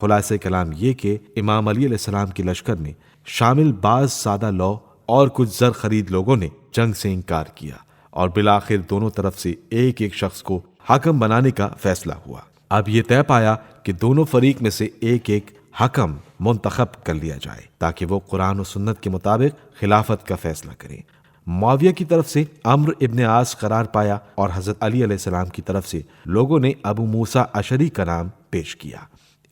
خلاصہ کلام یہ کہ امام علی علیہ السلام کی لشکر میں شامل بعض سادہ لو اور کچھ زر خرید لوگوں نے جنگ سے انکار کیا اور بالآخر دونوں طرف سے ایک ایک شخص کو حاکم بنانے کا فیصلہ ہوا۔ اب یہ طے پایا کہ دونوں فریق میں سے ایک ایک حکم منتخب کر لیا جائے تاکہ وہ قرآن و سنت کے مطابق خلافت کا فیصلہ کریں۔ معاویہ کی طرف سے عمرو ابن عاص قرار پایا اور حضرت علی علیہ السلام کی طرف سے لوگوں نے ابو موسیٰ اشعری کا نام پیش کیا۔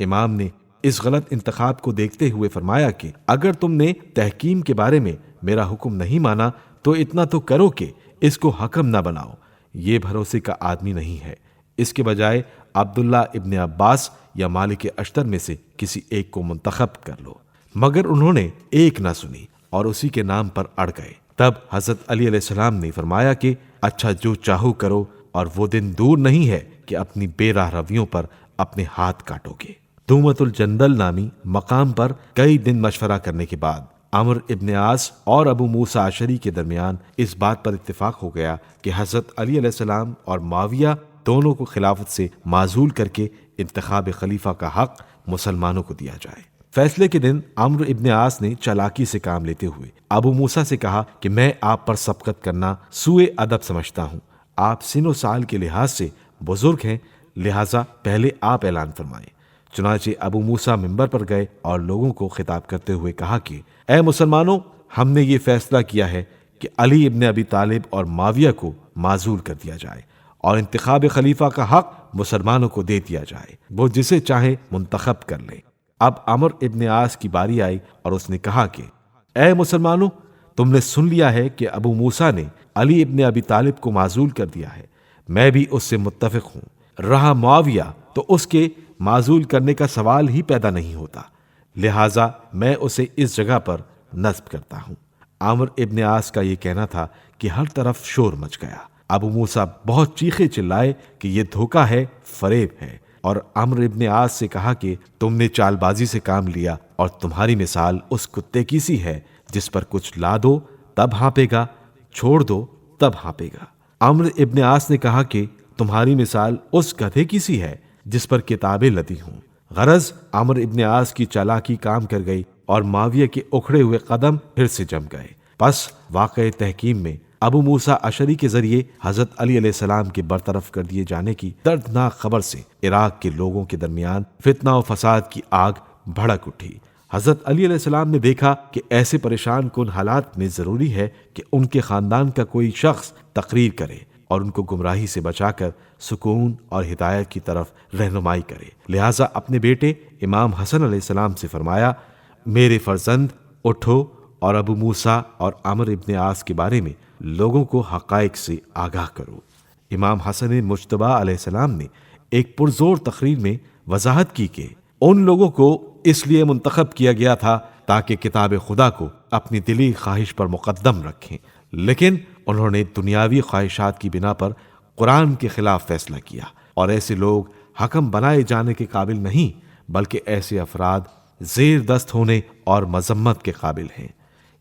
امام نے اس غلط انتخاب کو دیکھتے ہوئے فرمایا کہ اگر تم نے تحکیم کے بارے میں میرا حکم نہیں مانا تو اتنا تو کرو کہ اس کو حکم نہ بناؤ، یہ بھروسے کا آدمی نہیں ہے۔ اس کے بجائے عبداللہ ابن عباس یا مالک اشتر میں سے کسی ایک کو منتخب کر لو۔ مگر انہوں نے ایک نہ سنی اور اسی کے نام پر اڑ گئے۔ تب حضرت علی علیہ السلام نے فرمایا کہ اچھا جو چاہو کرو، اور وہ دن دور نہیں ہے کہ اپنی بے راہ رویوں پر اپنے ہاتھ کاٹو گے۔ دومت الجندل نامی مقام پر کئی دن مشورہ کرنے کے بعد عمرو ابن عاص اور ابو موسیٰ اشعری کے درمیان اس بات پر اتفاق ہو گیا کہ حضرت علی علیہ السلام اور معاویہ دونوں کو خلافت سے معزول کر کے انتخاب خلیفہ کا حق مسلمانوں کو دیا جائے۔ فیصلے کے دن عمرو ابن عاص نے چالاکی سے کام لیتے ہوئے ابو موسیٰ سے کہا کہ میں آپ پر سبقت کرنا سوء ادب سمجھتا ہوں، آپ سن و سال کے لحاظ سے بزرگ ہیں، لہٰذا پہلے آپ اعلان فرمائیں۔ چنانچہ ابو موسیٰ منبر پر گئے اور لوگوں کو خطاب کرتے ہوئے کہا کہ اے مسلمانوں، ہم نے یہ فیصلہ کیا ہے کہ علی ابن ابی طالب اور معاویہ کو معزول کر دیا جائے اور انتخاب خلیفہ کا حق مسلمانوں کو دے دیا جائے، وہ جسے چاہے منتخب کر لے۔ اب عمرو ابن عاص کی باری آئی اور اس نے کہا کہ اے مسلمانوں، تم نے سن لیا ہے کہ ابو موسیٰ نے علی ابن ابی طالب کو معزول کر دیا ہے، میں بھی اس سے متفق ہوں۔ رہا معاویہ تو اس کے معزول کرنے کا سوال ہی پیدا نہیں ہوتا، لہٰذا میں اسے اس جگہ پر نصب کرتا ہوں۔ عمرو ابن عاص کا یہ کہنا تھا کہ ہر طرف شور مچ گیا۔ ابو موسیٰ بہت چیخے چلائے کہ یہ دھوکہ ہے، فریب ہے، اور عمرو ابن عاص سے کہا کہ تم نے چال بازی سے کام لیا اور تمہاری مثال اس کتے کی سی ہے جس پر کچھ لا دو تب ہانپے گا، چھوڑ دو تب ہانپے گا۔ عمرو ابن عاص نے کہا کہ تمہاری مثال اس گدھے کی سی ہے جس پر کتابیں لدی ہوں۔ غرض عمرو ابن عاص کی چالاکی کام کر گئی اور معاویہ کے اکھڑے ہوئے قدم پھر سے جم گئے۔ پس واقع تحکیم میں ابو موسیٰ اشعری کے ذریعے حضرت علی علیہ السلام کے برطرف کر دیے جانے کی دردناک خبر سے عراق کے لوگوں کے درمیان فتنہ و فساد کی آگ بھڑک اٹھی۔ حضرت علی علیہ السلام نے دیکھا کہ ایسے پریشان کن حالات میں ضروری ہے کہ ان کے خاندان کا کوئی شخص تقریر کرے اور ان کو گمراہی سے بچا کر سکون اور ہدایت کی طرف رہنمائی کرے۔ لہٰذا اپنے بیٹے امام حسن علیہ السلام سے فرمایا، میرے فرزند اٹھو اور ابو موسیٰ اور عمرو ابن عاص کے بارے میں لوگوں کو حقائق سے آگاہ کرو۔ امام حسن مجتبی علیہ السلام نے ایک پرزور تقریر میں وضاحت کی کہ ان لوگوں کو اس لیے منتخب کیا گیا تھا تاکہ کتاب خدا کو اپنی دلی خواہش پر مقدم رکھیں، لیکن انہوں نے دنیاوی خواہشات کی بنا پر قرآن کے خلاف فیصلہ کیا، اور ایسے لوگ حکم بنائے جانے کے قابل نہیں بلکہ ایسے افراد زیر دست ہونے اور مذمت کے قابل ہیں۔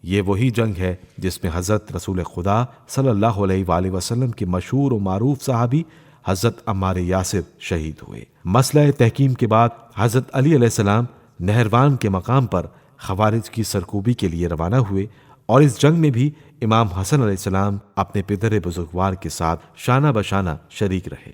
یہ وہی جنگ ہے جس میں حضرت رسول خدا صلی اللہ علیہ وآلہ وسلم کے مشہور و معروف صحابی حضرت عمار یاسر شہید ہوئے۔ مسئلہ تحکیم کے بعد حضرت علی علیہ السلام نہروان کے مقام پر خوارج کی سرکوبی کے لیے روانہ ہوئے، اور اس جنگ میں بھی امام حسن علیہ السلام اپنے پدر بزرگوار کے ساتھ شانہ بشانہ شریک رہے۔